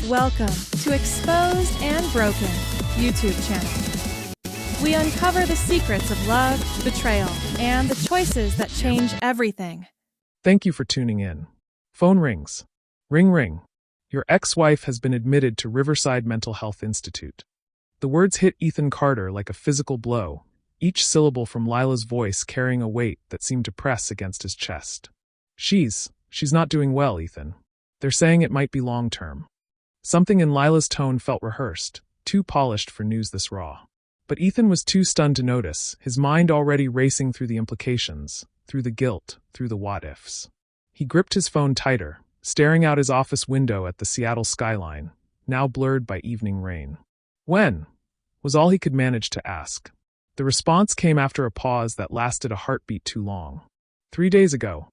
Welcome to Exposed and Broken YouTube channel. We uncover the secrets of love, betrayal, and the choices that change everything. Thank you for tuning in. Phone rings. Ring ring. Your ex-wife has been admitted to Riverside Mental Health Institute. The words hit Ethan Carter like a physical blow, each syllable from Lila's voice carrying a weight that seemed to press against his chest. She's not doing well, Ethan. They're saying it might be long-term. Something in Lila's tone felt rehearsed, too polished for news this raw. But Ethan was too stunned to notice, his mind already racing through the implications, through the guilt, through the what-ifs. He gripped his phone tighter, staring out his office window at the Seattle skyline, now blurred by evening rain. When? Was all he could manage to ask. The response came after a pause that lasted a heartbeat too long. 3 days ago.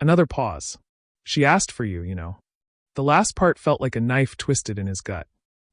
Another pause. She asked for you, you know. The last part felt like a knife twisted in his gut.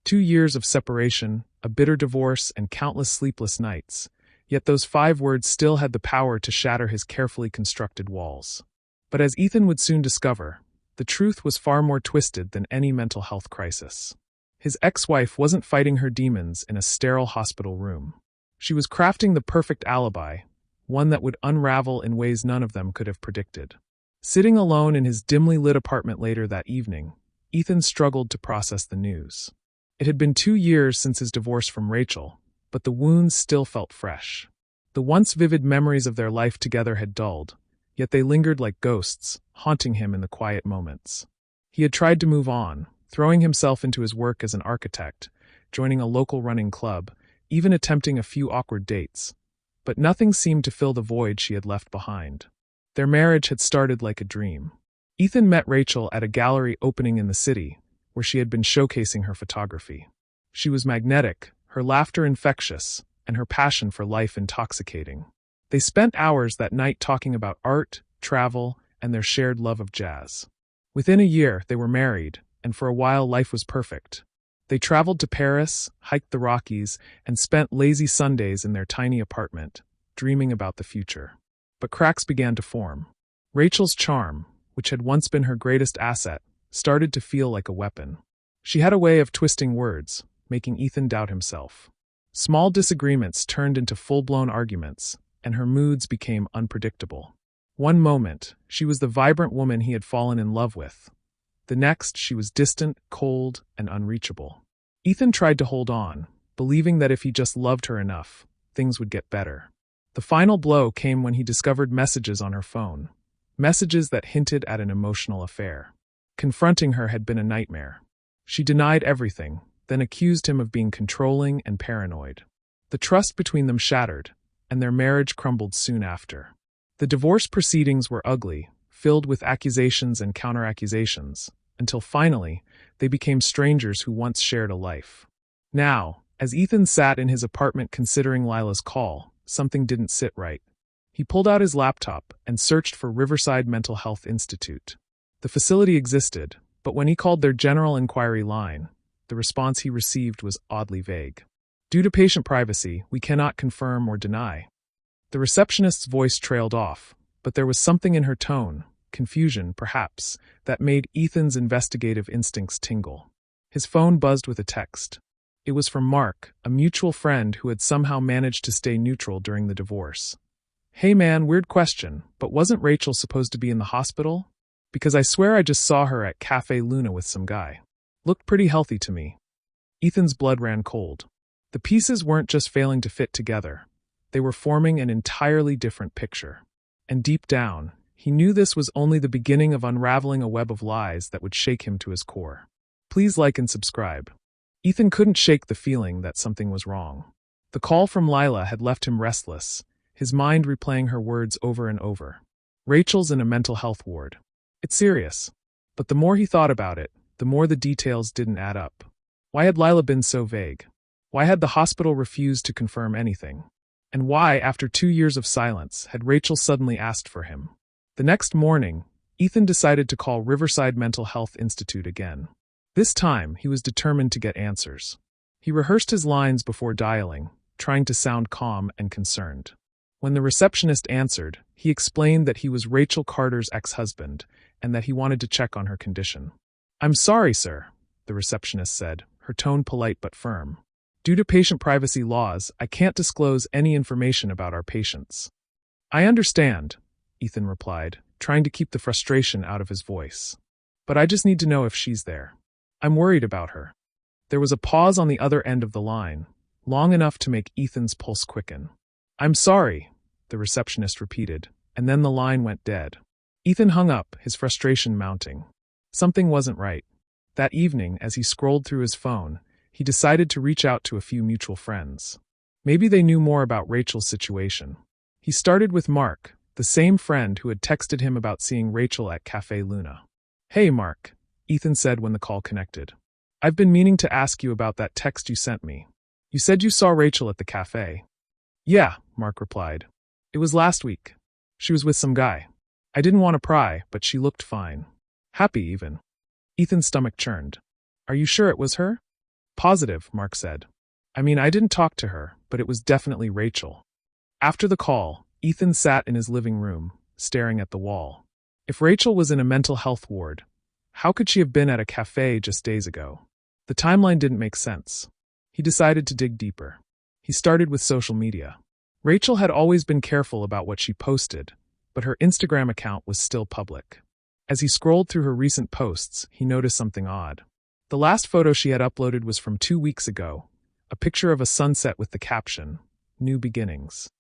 2 years of separation, a bitter divorce, and countless sleepless nights. Yet those 5 words still had the power to shatter his carefully constructed walls. But as Ethan would soon discover, the truth was far more twisted than any mental health crisis. His ex-wife wasn't fighting her demons in a sterile hospital room. She was crafting the perfect alibi, one that would unravel in ways none of them could have predicted. Sitting alone in his dimly lit apartment later that evening, Ethan struggled to process the news. It had been 2 years since his divorce from Rachel, but the wounds still felt fresh. The once vivid memories of their life together had dulled, yet they lingered like ghosts, haunting him in the quiet moments. He had tried to move on, throwing himself into his work as an architect, joining a local running club, even attempting a few awkward dates. But nothing seemed to fill the void she had left behind. Their marriage had started like a dream. Ethan met Rachel at a gallery opening in the city, where she had been showcasing her photography. She was magnetic, her laughter infectious, and her passion for life intoxicating. They spent hours that night talking about art, travel, and their shared love of jazz. Within a year, they were married, and for a while life was perfect. They traveled to Paris, hiked the Rockies, and spent lazy Sundays in their tiny apartment, dreaming about the future. But cracks began to form. Rachel's charm, which had once been her greatest asset, started to feel like a weapon. She had a way of twisting words, making Ethan doubt himself. Small disagreements turned into full-blown arguments, and her moods became unpredictable. One moment, she was the vibrant woman he had fallen in love with. The next, she was distant, cold, and unreachable. Ethan tried to hold on, believing that if he just loved her enough, things would get better. The final blow came when he discovered messages on her phone, messages that hinted at an emotional affair. Confronting her had been a nightmare. She denied everything, then accused him of being controlling and paranoid. The trust between them shattered, and their marriage crumbled soon after. The divorce proceedings were ugly, filled with accusations and counter-accusations, until finally, they became strangers who once shared a life. Now, as Ethan sat in his apartment considering Lila's call, something didn't sit right. He pulled out his laptop and searched for Riverside Mental Health Institute. The facility existed, but when he called their general inquiry line, the response he received was oddly vague. Due to patient privacy, we cannot confirm or deny. The receptionist's voice trailed off, but there was something in her tone, confusion perhaps, that made Ethan's investigative instincts tingle. His phone buzzed with a text. It was from Mark, a mutual friend who had somehow managed to stay neutral during the divorce. Hey man, weird question, but wasn't Rachel supposed to be in the hospital? Because I swear I just saw her at Cafe Luna with some guy. Looked pretty healthy to me. Ethan's blood ran cold. The pieces weren't just failing to fit together. They were forming an entirely different picture. And deep down, he knew this was only the beginning of unraveling a web of lies that would shake him to his core. Please like and subscribe. Ethan couldn't shake the feeling that something was wrong. The call from Lila had left him restless, his mind replaying her words over and over. Rachel's in a mental health ward. It's serious. But the more he thought about it, the more the details didn't add up. Why had Lila been so vague? Why had the hospital refused to confirm anything? And why, after 2 years of silence, had Rachel suddenly asked for him? The next morning, Ethan decided to call Riverside Mental Health Institute again. This time, he was determined to get answers. He rehearsed his lines before dialing, trying to sound calm and concerned. When the receptionist answered, he explained that he was Rachel Carter's ex-husband and that he wanted to check on her condition. I'm sorry, sir, the receptionist said, her tone polite but firm. Due to patient privacy laws, I can't disclose any information about our patients. I understand, Ethan replied, trying to keep the frustration out of his voice. But I just need to know if she's there. I'm worried about her. There was a pause on the other end of the line, long enough to make Ethan's pulse quicken. I'm sorry, the receptionist repeated, and then the line went dead. Ethan hung up, his frustration mounting. Something wasn't right. That evening, as he scrolled through his phone, he decided to reach out to a few mutual friends. Maybe they knew more about Rachel's situation. He started with Mark, the same friend who had texted him about seeing Rachel at Café Luna. Hey Mark, Ethan said when the call connected. I've been meaning to ask you about that text you sent me. You said you saw Rachel at the cafe. Yeah, Mark replied. It was last week. She was with some guy. I didn't want to pry, but she looked fine. Happy even. Ethan's stomach churned. Are you sure it was her? Positive, Mark said. I mean, I didn't talk to her, but it was definitely Rachel. After the call, Ethan sat in his living room, staring at the wall. If Rachel was in a mental health ward, how could she have been at a cafe just days ago? The timeline didn't make sense. He decided to dig deeper. He started with social media. Rachel had always been careful about what she posted, but her Instagram account was still public. As he scrolled through her recent posts, he noticed something odd. The last photo she had uploaded was from 2 weeks ago, a picture of a sunset with the caption, New Beginnings.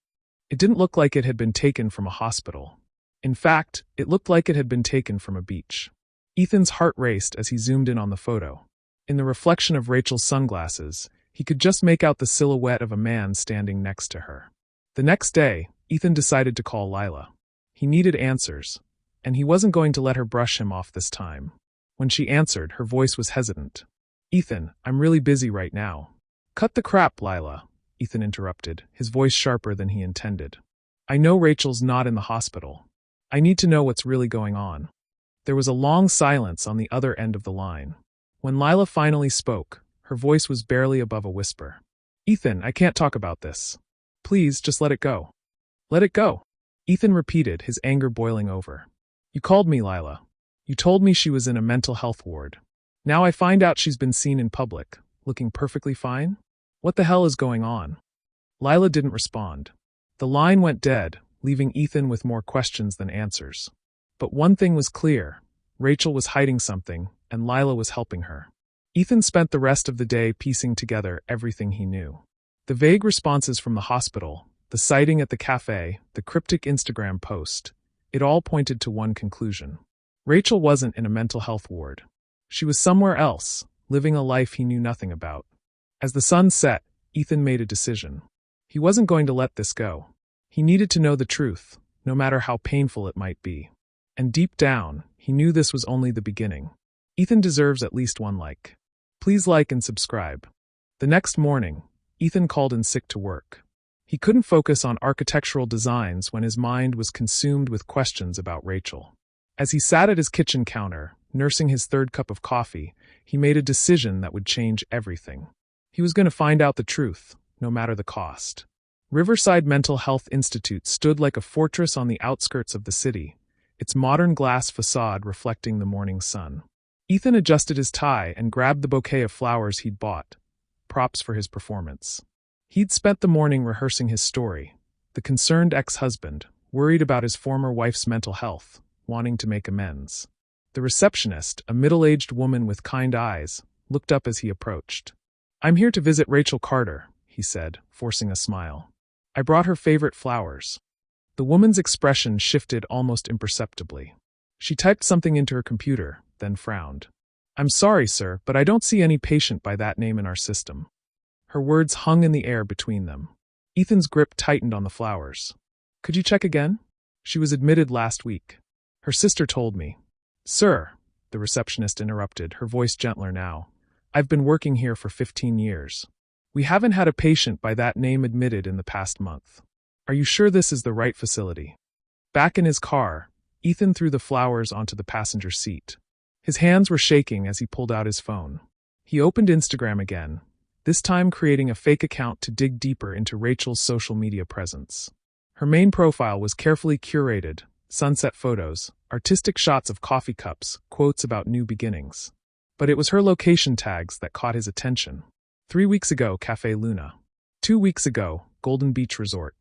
It didn't look like it had been taken from a hospital. In fact, it looked like it had been taken from a beach. Ethan's heart raced as he zoomed in on the photo. In the reflection of Rachel's sunglasses, he could just make out the silhouette of a man standing next to her. The next day, Ethan decided to call Lila. He needed answers, and he wasn't going to let her brush him off this time. When she answered, her voice was hesitant. Ethan, I'm really busy right now. Cut the crap, Lila, Ethan interrupted, his voice sharper than he intended. I know Rachel's not in the hospital. I need to know what's really going on. There was a long silence on the other end of the line. When Lila finally spoke, her voice was barely above a whisper. Ethan, I can't talk about this. Please, just let it go. Let it go, Ethan repeated, his anger boiling over. You called me, Lila. You told me she was in a mental health ward. Now I find out she's been seen in public, looking perfectly fine? What the hell is going on? Lila didn't respond. The line went dead, leaving Ethan with more questions than answers. But one thing was clear. Rachel was hiding something, and Lila was helping her. Ethan spent the rest of the day piecing together everything he knew. The vague responses from the hospital, the sighting at the cafe, the cryptic Instagram post, it all pointed to one conclusion. Rachel wasn't in a mental health ward. She was somewhere else, living a life he knew nothing about. As the sun set, Ethan made a decision. He wasn't going to let this go. He needed to know the truth, no matter how painful it might be. And deep down, he knew this was only the beginning. Ethan deserves at least one like. Please like and subscribe. The next morning, Ethan called in sick to work. He couldn't focus on architectural designs when his mind was consumed with questions about Rachel. As he sat at his kitchen counter, nursing his third cup of coffee, he made a decision that would change everything. He was going to find out the truth, no matter the cost. Riverside Mental Health Institute stood like a fortress on the outskirts of the city, its modern glass facade reflecting the morning sun. Ethan adjusted his tie and grabbed the bouquet of flowers he'd bought, props for his performance. He'd spent the morning rehearsing his story, the concerned ex-husband, worried about his former wife's mental health, wanting to make amends. The receptionist, a middle-aged woman with kind eyes, looked up as he approached. I'm here to visit Rachel Carter, he said, forcing a smile. I brought her favorite flowers. The woman's expression shifted almost imperceptibly. She typed something into her computer, then frowned. I'm sorry, sir, but I don't see any patient by that name in our system. Her words hung in the air between them. Ethan's grip tightened on the flowers. Could you check again? She was admitted last week. Her sister told me. Sir, the receptionist interrupted, her voice gentler now. I've been working here for 15 years. We haven't had a patient by that name admitted in the past month. Are you sure this is the right facility? Back in his car, Ethan threw the flowers onto the passenger seat. His hands were shaking as he pulled out his phone. He opened Instagram again, this time creating a fake account to dig deeper into Rachel's social media presence. Her main profile was carefully curated, sunset photos, artistic shots of coffee cups, quotes about new beginnings. But it was her location tags that caught his attention. 3 weeks ago, Cafe Luna. 2 weeks ago, Golden Beach Resort.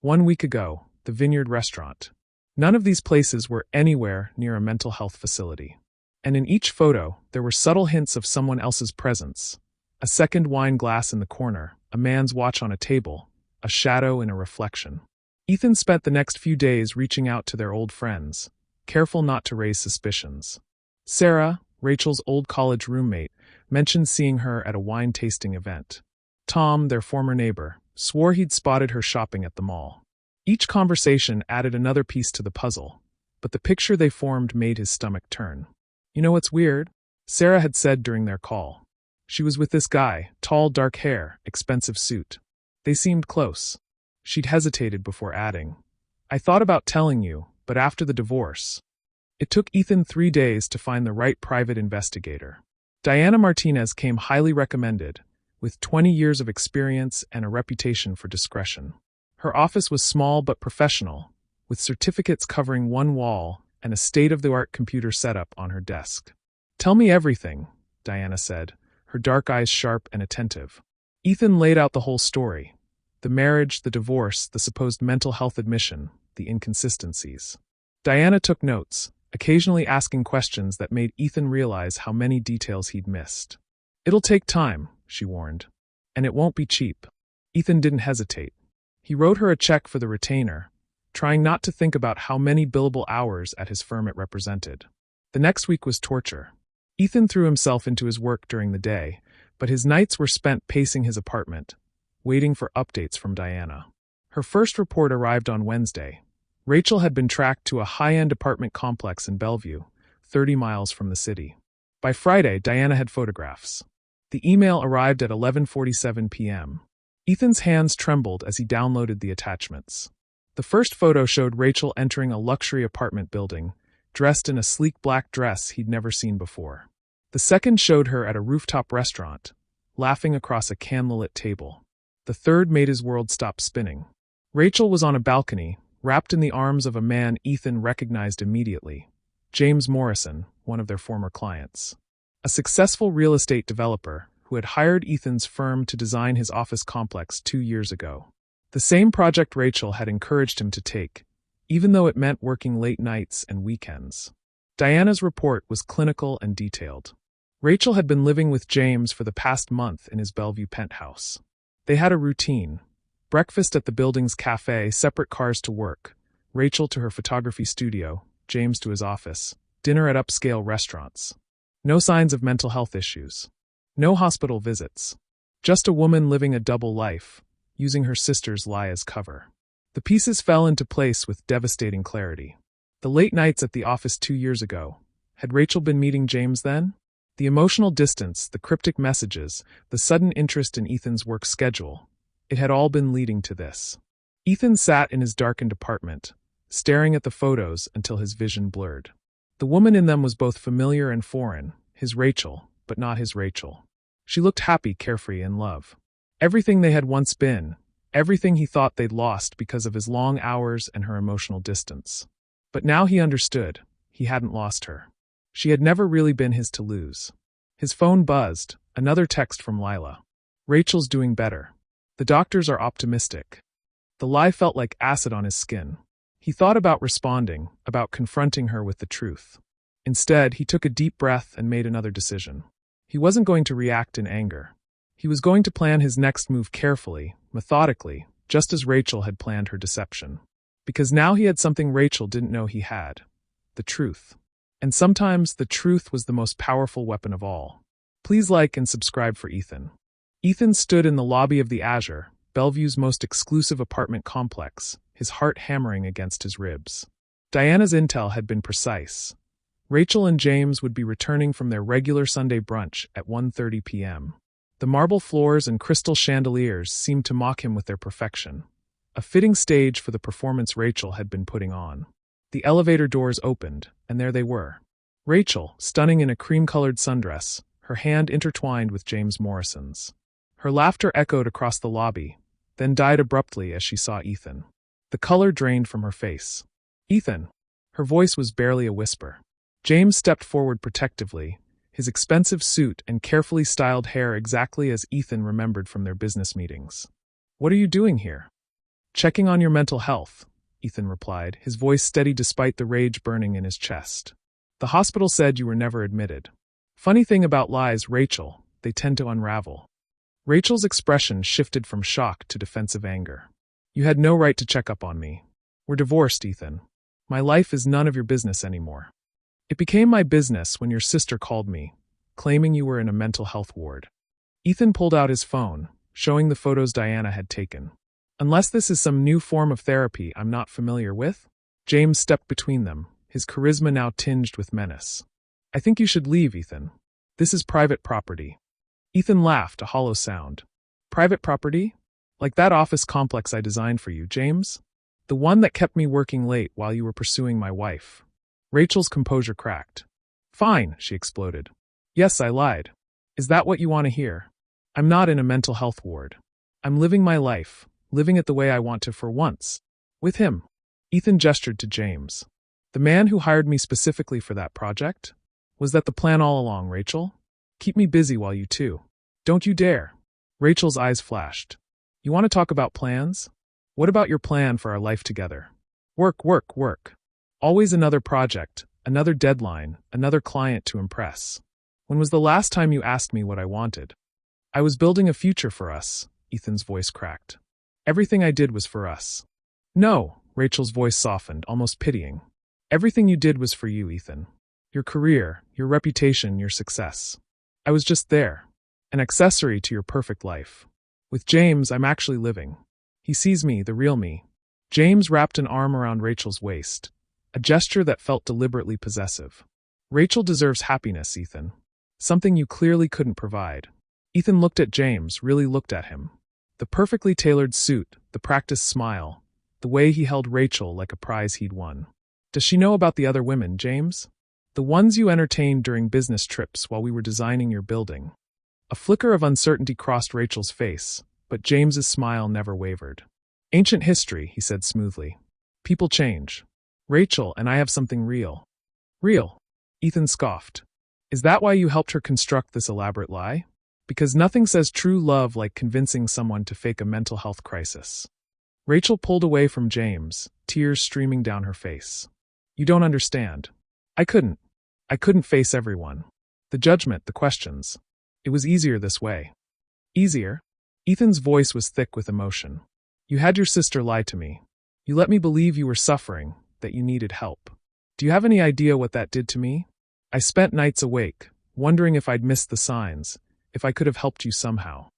1 week ago, the Vineyard Restaurant. None of these places were anywhere near a mental health facility. And in each photo, there were subtle hints of someone else's presence. A second wine glass in the corner, a man's watch on a table, a shadow in a reflection. Ethan spent the next few days reaching out to their old friends, careful not to raise suspicions. Sarah, Rachel's old college roommate, mentioned seeing her at a wine tasting event. Tom, their former neighbor, swore he'd spotted her shopping at the mall. Each conversation added another piece to the puzzle, but the picture they formed made his stomach turn. You know what's weird? Sarah had said during their call. She was with this guy, tall, dark hair, expensive suit. They seemed close. She'd hesitated before adding, I thought about telling you, but after the divorce. It took Ethan 3 days to find the right private investigator. Diana Martinez came highly recommended, with 20 years of experience and a reputation for discretion. Her office was small but professional, with certificates covering one wall and a state-of-the-art computer setup on her desk. Tell me everything, Diana said, her dark eyes sharp and attentive. Ethan laid out the whole story. The marriage, the divorce, the supposed mental health admission, the inconsistencies. Diana took notes, occasionally asking questions that made Ethan realize how many details he'd missed. It'll take time, she warned. And it won't be cheap. Ethan didn't hesitate. He wrote her a check for the retainer, trying not to think about how many billable hours at his firm it represented. The next week was torture. Ethan threw himself into his work during the day, but his nights were spent pacing his apartment, waiting for updates from Diana. Her first report arrived on Wednesday. Rachel had been tracked to a high-end apartment complex in Bellevue, 30 miles from the city. By Friday, Diana had photographs. The email arrived at 11:47 p.m. Ethan's hands trembled as he downloaded the attachments. The first photo showed Rachel entering a luxury apartment building, dressed in a sleek black dress he'd never seen before. The second showed her at a rooftop restaurant, laughing across a candlelit table. The third made his world stop spinning. Rachel was on a balcony, wrapped in the arms of a man Ethan recognized immediately, James Morrison, one of their former clients. A successful real estate developer who had hired Ethan's firm to design his office complex 2 years ago. The same project Rachel had encouraged him to take, even though it meant working late nights and weekends. Diana's report was clinical and detailed. Rachel had been living with James for the past month in his Bellevue penthouse. They had a routine: breakfast at the building's cafe, separate cars to work, Rachel to her photography studio, James to his office, dinner at upscale restaurants. No signs of mental health issues. No hospital visits. Just a woman living a double life, using her sister's lie as cover. The pieces fell into place with devastating clarity. The late nights at the office 2 years ago. Had Rachel been meeting James then? The emotional distance, the cryptic messages, the sudden interest in Ethan's work schedule. It had all been leading to this. Ethan sat in his darkened apartment, staring at the photos until his vision blurred. The woman in them was both familiar and foreign, his Rachel, but not his Rachel. She looked happy, carefree, in love. Everything they had once been, everything he thought they'd lost because of his long hours and her emotional distance. But now he understood, he hadn't lost her. She had never really been his to lose. His phone buzzed, another text from Lila. Rachel's doing better. The doctors are optimistic. The lie felt like acid on his skin. He thought about responding, about confronting her with the truth. Instead, he took a deep breath and made another decision. He wasn't going to react in anger. He was going to plan his next move carefully, methodically, just as Rachel had planned her deception. Because now he had something Rachel didn't know he had: the truth. And sometimes the truth was the most powerful weapon of all. Please like and subscribe for Ethan. Ethan stood in the lobby of the Azure, Bellevue's most exclusive apartment complex, his heart hammering against his ribs. Diana's intel had been precise. Rachel and James would be returning from their regular Sunday brunch at 1:30 p.m. The marble floors and crystal chandeliers seemed to mock him with their perfection, a fitting stage for the performance Rachel had been putting on. The elevator doors opened, and there they were. Rachel, stunning in a cream-colored sundress, her hand intertwined with James Morrison's. Her laughter echoed across the lobby, then died abruptly as she saw Ethan. The color drained from her face. "Ethan!" Her voice was barely a whisper. James stepped forward protectively, his expensive suit and carefully styled hair exactly as Ethan remembered from their business meetings. "What are you doing here?" "Checking on your mental health," Ethan replied, his voice steady despite the rage burning in his chest. "The hospital said you were never admitted." Funny thing about lies, Rachel, they tend to unravel. Rachel's expression shifted from shock to defensive anger. "You had no right to check up on me. We're divorced, Ethan. My life is none of your business anymore. It became my business when your sister called me, claiming you were in a mental health ward." Ethan pulled out his phone, showing the photos Diana had taken. "Unless this is some new form of therapy I'm not familiar with?" James stepped between them, his charisma now tinged with menace. "I think you should leave, Ethan. This is private property." Ethan laughed, a hollow sound. "Private property? Like that office complex I designed for you, James? The one that kept me working late while you were pursuing my wife." Rachel's composure cracked. "Fine," she exploded. "Yes, I lied. Is that what you want to hear? I'm not in a mental health ward. I'm living my life, living it the way I want to for once. With him." Ethan gestured to James. "The man who hired me specifically for that project? Was that the plan all along, Rachel? Keep me busy while you two." "Don't you dare." Rachel's eyes flashed. "You want to talk about plans? What about your plan for our life together? Work, work, work. Always another project, another deadline, another client to impress. When was the last time you asked me what I wanted?" "I was building a future for us," Ethan's voice cracked. "Everything I did was for us." "No," Rachel's voice softened, almost pitying. "Everything you did was for you, Ethan. Your career, your reputation, your success. I was just there. An accessory to your perfect life. With James, I'm actually living. He sees me, the real me." James wrapped an arm around Rachel's waist, a gesture that felt deliberately possessive. "Rachel deserves happiness, Ethan. Something you clearly couldn't provide." Ethan looked at James, really looked at him. The perfectly tailored suit, the practiced smile, the way he held Rachel like a prize he'd won. "Does she know about the other women, James? The ones you entertained during business trips while we were designing your building?" A flicker of uncertainty crossed Rachel's face, but James's smile never wavered. "Ancient history," he said smoothly. "People change. Rachel and I have something real." "Real?" Ethan scoffed. "Is that why you helped her construct this elaborate lie? Because nothing says true love like convincing someone to fake a mental health crisis." Rachel pulled away from James, tears streaming down her face. "You don't understand. I couldn't face everyone. The judgment, the questions. It was easier this way." "Easier?" Ethan's voice was thick with emotion. "You had your sister lie to me. You let me believe you were suffering, that you needed help. Do you have any idea what that did to me? I spent nights awake, wondering if I'd missed the signs, if I could have helped you somehow."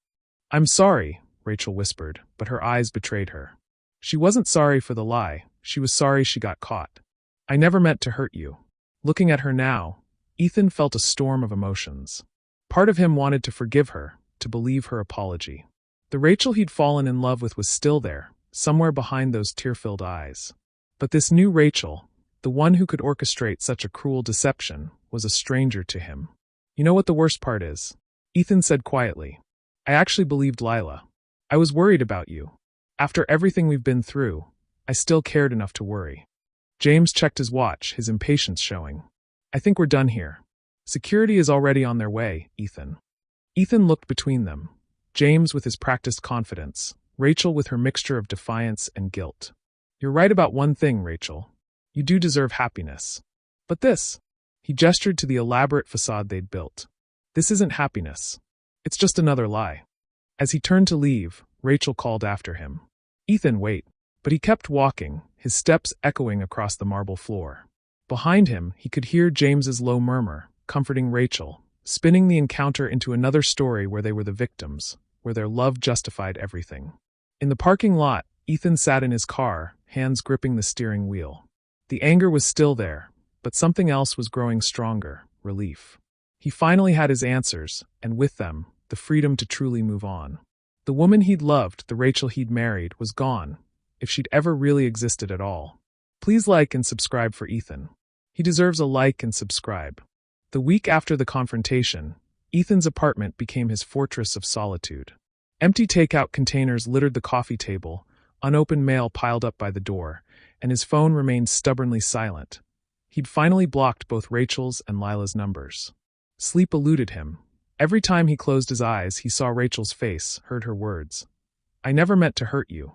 "I'm sorry," Rachel whispered, but her eyes betrayed her. She wasn't sorry for the lie, she was sorry she got caught. "I never meant to hurt you." Looking at her now, Ethan felt a storm of emotions. Part of him wanted to forgive her, to believe her apology. The Rachel he'd fallen in love with was still there, somewhere behind those tear-filled eyes. But this new Rachel, the one who could orchestrate such a cruel deception, was a stranger to him. "You know what the worst part is?" Ethan said quietly. "I actually believed Lila. I was worried about you. After everything we've been through, I still cared enough to worry." James checked his watch, his impatience showing. "I think we're done here. Security is already on their way, Ethan." Ethan looked between them, James with his practiced confidence, Rachel with her mixture of defiance and guilt. "You're right about one thing, Rachel. You do deserve happiness. But this," he gestured to the elaborate facade they'd built. "This isn't happiness. It's just another lie." As he turned to leave, Rachel called after him. "Ethan, wait." But he kept walking, his steps echoing across the marble floor. Behind him, he could hear James's low murmur, comforting Rachel, spinning the encounter into another story where they were the victims, where their love justified everything. In the parking lot, Ethan sat in his car, hands gripping the steering wheel. The anger was still there, but something else was growing stronger, relief. He finally had his answers, and with them, the freedom to truly move on. The woman he'd loved, the Rachel he'd married, was gone, if she'd ever really existed at all. Please like and subscribe for Ethan. He deserves a like and subscribe. The week after the confrontation, Ethan's apartment became his fortress of solitude. Empty takeout containers littered the coffee table, unopened mail piled up by the door, and his phone remained stubbornly silent. He'd finally blocked both Rachel's and Lila's numbers. Sleep eluded him. Every time he closed his eyes, he saw Rachel's face, heard her words. I never meant to hurt you.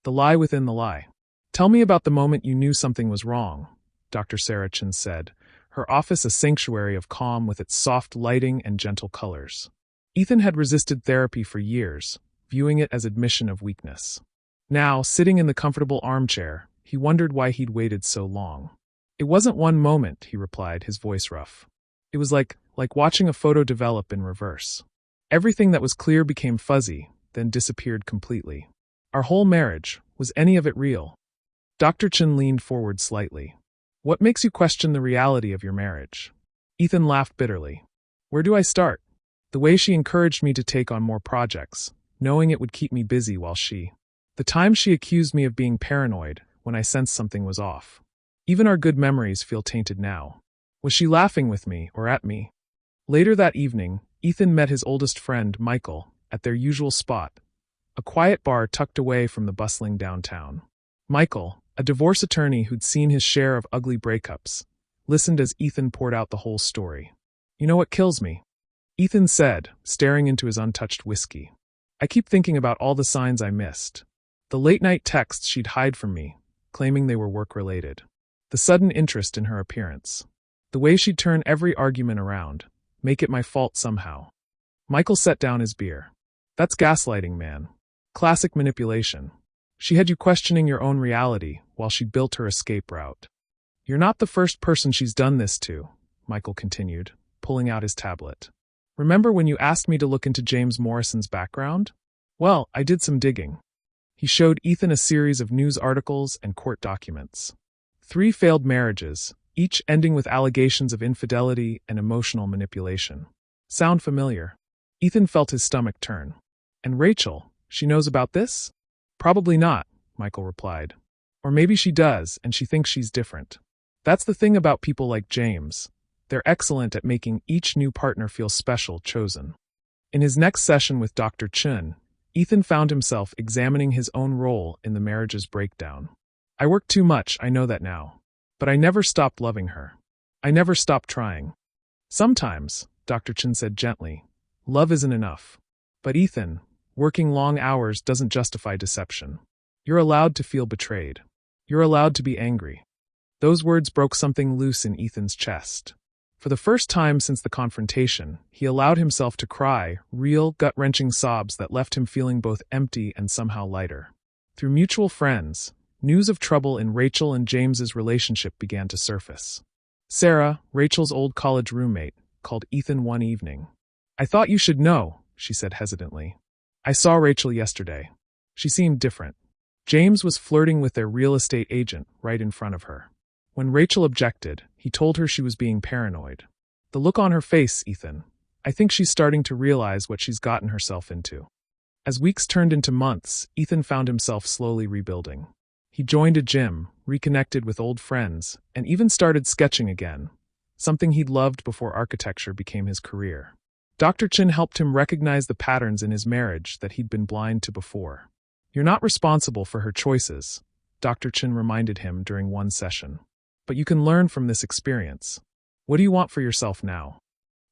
The lie within the lie. Tell me about the moment you knew something was wrong, Dr. Sarah Chin said, her office a sanctuary of calm with its soft lighting and gentle colors. Ethan had resisted therapy for years, viewing it as admission of weakness. Now, sitting in the comfortable armchair, he wondered why he'd waited so long. It wasn't one moment, he replied, his voice rough. It was like watching a photo develop in reverse. Everything that was clear became fuzzy, then disappeared completely. Our whole marriage, was any of it real? Dr. Chin leaned forward slightly. What makes you question the reality of your marriage? Ethan laughed bitterly. Where do I start? The way she encouraged me to take on more projects, knowing it would keep me busy while the time she accused me of being paranoid when I sensed something was off. Even our good memories feel tainted now. Was she laughing with me or at me? Later that evening, Ethan met his oldest friend, Michael, at their usual spot, a quiet bar tucked away from the bustling downtown. Michael, a divorce attorney who'd seen his share of ugly breakups, listened as Ethan poured out the whole story. You know what kills me? Ethan said, staring into his untouched whiskey. I keep thinking about all the signs I missed. The late-night texts she'd hide from me, claiming they were work-related. The sudden interest in her appearance. The way she'd turn every argument around, make it my fault somehow. Michael set down his beer. That's gaslighting, man. Classic manipulation. She had you questioning your own reality while she built her escape route. You're not the first person she's done this to, Michael continued, pulling out his tablet. Remember when you asked me to look into James Morrison's background? Well, I did some digging. He showed Ethan a series of news articles and court documents. 3 failed marriages, each ending with allegations of infidelity and emotional manipulation. Sound familiar? Ethan felt his stomach turn. And Rachel, she knows about this? Probably not, Michael replied. Or maybe she does, and she thinks she's different. That's the thing about people like James. They're excellent at making each new partner feel special, chosen. In his next session with Dr. Chun, Ethan found himself examining his own role in the marriage's breakdown. I work too much, I know that now. But I never stopped loving her. I never stopped trying. Sometimes, Dr. Chun said gently, love isn't enough. But Ethan, working long hours doesn't justify deception. You're allowed to feel betrayed. You're allowed to be angry. Those words broke something loose in Ethan's chest. For the first time since the confrontation, he allowed himself to cry, real, gut-wrenching sobs that left him feeling both empty and somehow lighter. Through mutual friends, news of trouble in Rachel and James's relationship began to surface. Sarah, Rachel's old college roommate, called Ethan one evening. I thought you should know, she said hesitantly. I saw Rachel yesterday. She seemed different. James was flirting with their real estate agent right in front of her. When Rachel objected, he told her she was being paranoid. The look on her face, Ethan. I think she's starting to realize what she's gotten herself into. As weeks turned into months, Ethan found himself slowly rebuilding. He joined a gym, reconnected with old friends, and even started sketching again, something he'd loved before architecture became his career. Dr. Chin helped him recognize the patterns in his marriage that he'd been blind to before. You're not responsible for her choices, Dr. Chin reminded him during one session. But you can learn from this experience. What do you want for yourself now?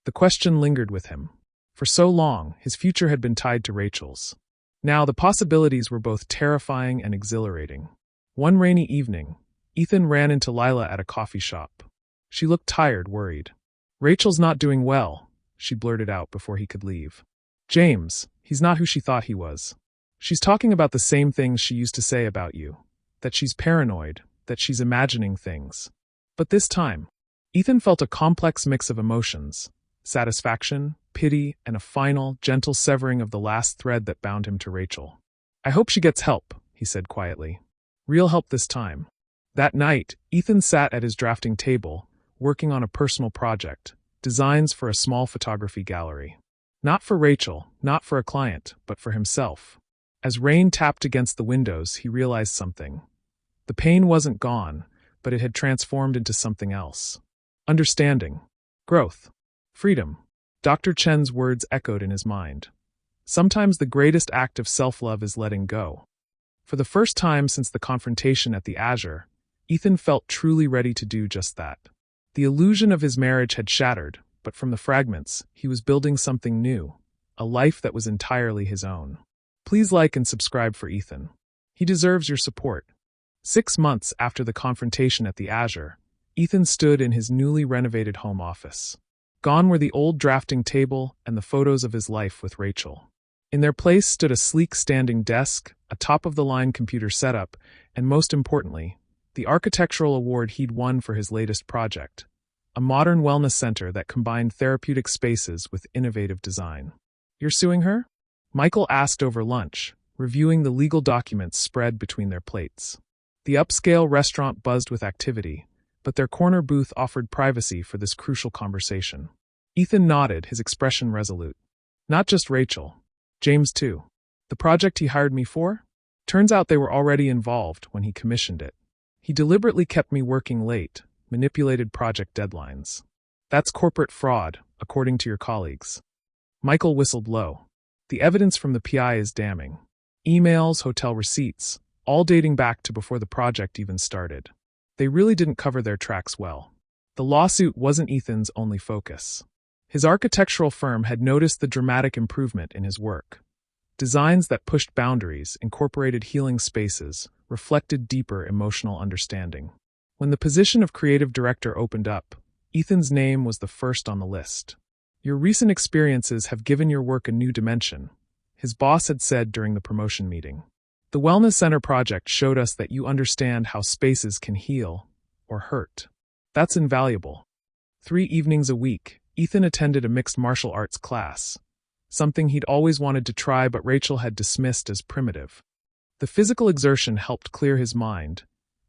The question lingered with him. For so long, his future had been tied to Rachel's. Now the possibilities were both terrifying and exhilarating. One rainy evening, Ethan ran into Lila at a coffee shop. She looked tired, worried. Rachel's not doing well, she blurted out before he could leave. James, he's not who she thought he was. She's talking about the same things she used to say about you. That she's paranoid, that she's imagining things. But this time, Ethan felt a complex mix of emotions, satisfaction, pity, and a final, gentle severing of the last thread that bound him to Rachel. I hope she gets help, he said quietly. Real help this time. That night, Ethan sat at his drafting table, working on a personal project, designs for a small photography gallery. Not for Rachel, not for a client, but for himself. As rain tapped against the windows, he realized something. The pain wasn't gone, but it had transformed into something else. Understanding. Growth. Freedom. Dr. Chen's words echoed in his mind. Sometimes the greatest act of self-love is letting go. For the first time since the confrontation at the Azure, Ethan felt truly ready to do just that. The illusion of his marriage had shattered, but from the fragments, he was building something new, a life that was entirely his own. Please like and subscribe for Ethan. He deserves your support. 6 months after the confrontation at the Azure, Ethan stood in his newly renovated home office. Gone were the old drafting table and the photos of his life with Rachel. In their place stood a sleek standing desk, a top-of-the-line computer setup, and most importantly, the architectural award he'd won for his latest project, a modern wellness center that combined therapeutic spaces with innovative design. "You're suing her?" Michael asked over lunch, reviewing the legal documents spread between their plates. The upscale restaurant buzzed with activity, but their corner booth offered privacy for this crucial conversation. Ethan nodded, his expression resolute. "Not just Rachel. James too. The project he hired me for? Turns out they were already involved when he commissioned it. He deliberately kept me working late, manipulated project deadlines. That's corporate fraud, according to your colleagues." Michael whistled low. "The evidence from the PI is damning. Emails, hotel receipts, all dating back to before the project even started. They really didn't cover their tracks well." The lawsuit wasn't Ethan's only focus. His architectural firm had noticed the dramatic improvement in his work. Designs that pushed boundaries, incorporated healing spaces, reflected deeper emotional understanding. When the position of creative director opened up, Ethan's name was the first on the list. "Your recent experiences have given your work a new dimension," his boss had said during the promotion meeting. "The Wellness Center project showed us that you understand how spaces can heal or hurt. That's invaluable." 3 evenings a week, Ethan attended a mixed martial arts class, something he'd always wanted to try but Rachel had dismissed as primitive. The physical exertion helped clear his mind,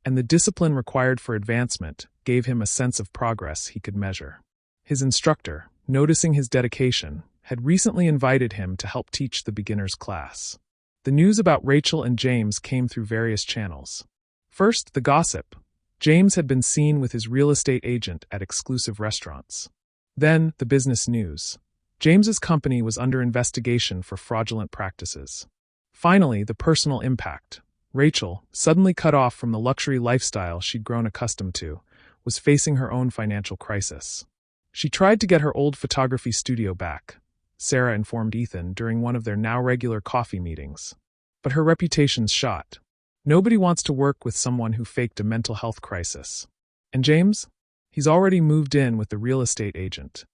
and the discipline required for advancement gave him a sense of progress he could measure. His instructor, noticing his dedication, had recently invited him to help teach the beginner's class. The news about Rachel and James came through various channels. First, the gossip. James had been seen with his real estate agent at exclusive restaurants. Then, the business news. James's company was under investigation for fraudulent practices. Finally, the personal impact. Rachel, suddenly cut off from the luxury lifestyle she'd grown accustomed to, was facing her own financial crisis. She tried to get her old photography studio back, Sarah informed Ethan during one of their now regular coffee meetings. But her reputation's shot. Nobody wants to work with someone who faked a mental health crisis. And James? He's already moved in with the real estate agent.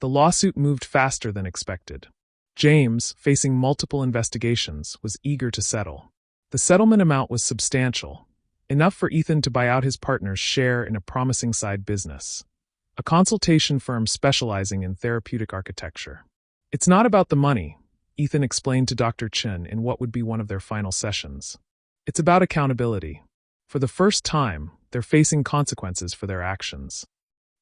The lawsuit moved faster than expected. James, facing multiple investigations, was eager to settle. The settlement amount was substantial, enough for Ethan to buy out his partner's share in a promising side business, a consultation firm specializing in therapeutic architecture. "It's not about the money," Ethan explained to Dr. Chin in what would be one of their final sessions. "It's about accountability. For the first time, they're facing consequences for their actions."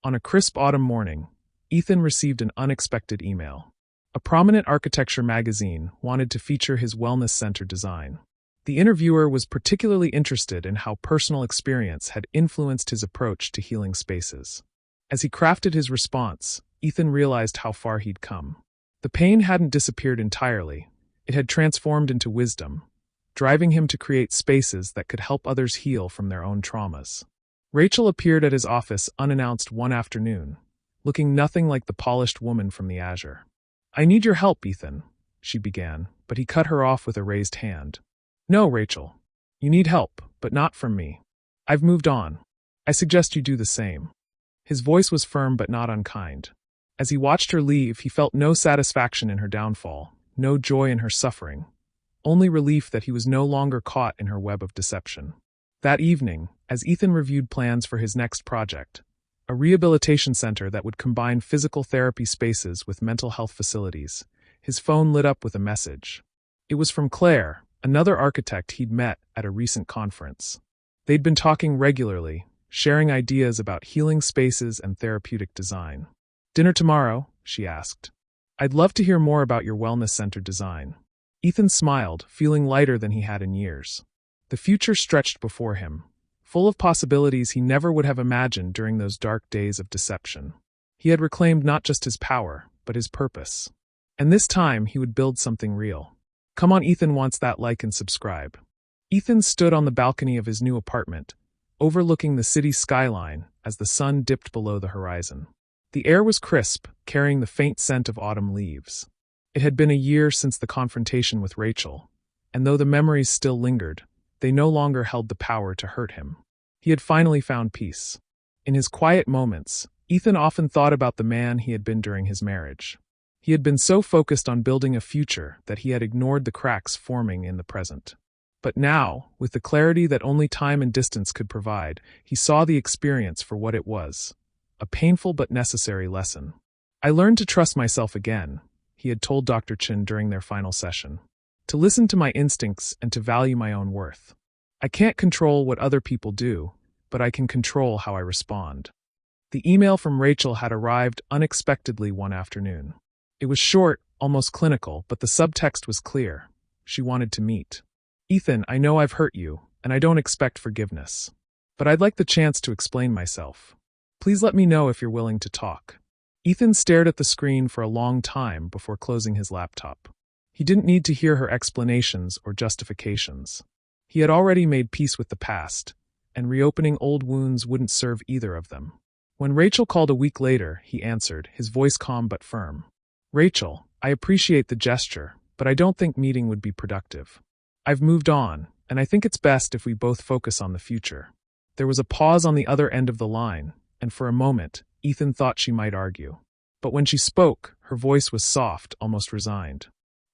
On a crisp autumn morning, Ethan received an unexpected email. A prominent architecture magazine wanted to feature his wellness center design. The interviewer was particularly interested in how personal experience had influenced his approach to healing spaces. As he crafted his response, Ethan realized how far he'd come. The pain hadn't disappeared entirely. It had transformed into wisdom, driving him to create spaces that could help others heal from their own traumas. Rachel appeared at his office unannounced one afternoon, looking nothing like the polished woman from the Azure. "I need your help, Ethan," she began, but he cut her off with a raised hand. "No, Rachel. You need help, but not from me. I've moved on. I suggest you do the same." His voice was firm but not unkind. As he watched her leave, he felt no satisfaction in her downfall, no joy in her suffering, only relief that he was no longer caught in her web of deception. That evening, as Ethan reviewed plans for his next project, a rehabilitation center that would combine physical therapy spaces with mental health facilities, his phone lit up with a message. It was from Claire, another architect he'd met at a recent conference. They'd been talking regularly, sharing ideas about healing spaces and therapeutic design. "Dinner tomorrow?" she asked. "I'd love to hear more about your wellness center design." Ethan smiled, feeling lighter than he had in years. The future stretched before him, full of possibilities he never would have imagined during those dark days of deception. He had reclaimed not just his power, but his purpose. And this time he would build something real. Come on, Ethan wants that like and subscribe. Ethan stood on the balcony of his new apartment, overlooking the city skyline as the sun dipped below the horizon. The air was crisp, carrying the faint scent of autumn leaves. It had been a year since the confrontation with Rachel, and though the memories still lingered, they no longer held the power to hurt him. He had finally found peace. In his quiet moments, Ethan often thought about the man he had been during his marriage. He had been so focused on building a future that he had ignored the cracks forming in the present. But now, with the clarity that only time and distance could provide, he saw the experience for what it was. A painful but necessary lesson. I learned to trust myself again, he had told Dr. Chin during their final session. To listen to my instincts and to value my own worth. I can't control what other people do, but I can control how I respond. The email from Rachel had arrived unexpectedly one afternoon. It was short, almost clinical, but the subtext was clear. She wanted to meet. Ethan, I know I've hurt you, and I don't expect forgiveness. But I'd like the chance to explain myself. Please let me know if you're willing to talk. Ethan stared at the screen for a long time before closing his laptop. He didn't need to hear her explanations or justifications. He had already made peace with the past, and reopening old wounds wouldn't serve either of them. When Rachel called a week later, he answered, his voice calm but firm. Rachel, I appreciate the gesture, but I don't think meeting would be productive. I've moved on, and I think it's best if we both focus on the future. There was a pause on the other end of the line, and for a moment, Ethan thought she might argue. But when she spoke, her voice was soft, almost resigned.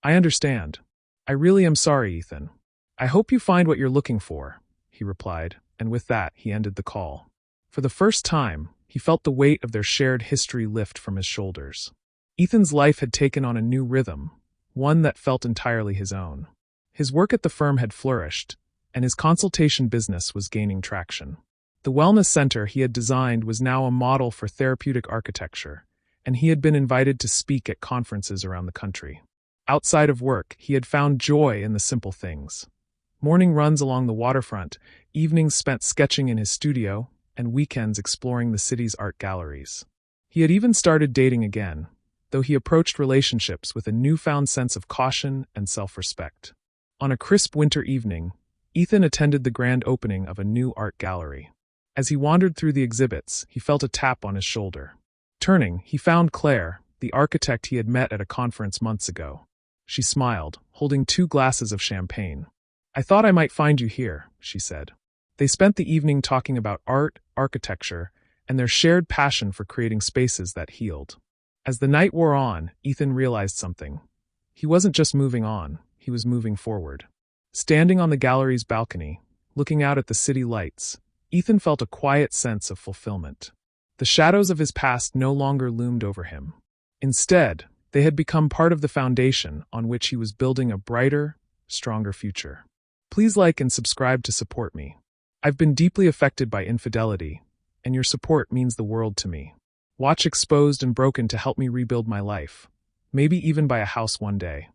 I understand. I really am sorry, Ethan. I hope you find what you're looking for, he replied, and with that, he ended the call. For the first time, he felt the weight of their shared history lift from his shoulders. Ethan's life had taken on a new rhythm, one that felt entirely his own. His work at the firm had flourished, and his consultation business was gaining traction. The wellness center he had designed was now a model for therapeutic architecture, and he had been invited to speak at conferences around the country. Outside of work, he had found joy in the simple things. Morning runs along the waterfront, evenings spent sketching in his studio, and weekends exploring the city's art galleries. He had even started dating again, though he approached relationships with a newfound sense of caution and self-respect. On a crisp winter evening, Ethan attended the grand opening of a new art gallery. As he wandered through the exhibits, he felt a tap on his shoulder. Turning, he found Claire, the architect he had met at a conference months ago. She smiled, holding 2 glasses of champagne. I thought I might find you here, she said. They spent the evening talking about art, architecture, and their shared passion for creating spaces that healed. As the night wore on, Ethan realized something. He wasn't just moving on, he was moving forward. Standing on the gallery's balcony, looking out at the city lights, Ethan felt a quiet sense of fulfillment. The shadows of his past no longer loomed over him. Instead, they had become part of the foundation on which he was building a brighter, stronger future. Please like and subscribe to support me. I've been deeply affected by infidelity, and your support means the world to me. Watch Exposed and Broken to help me rebuild my life, maybe even buy a house one day.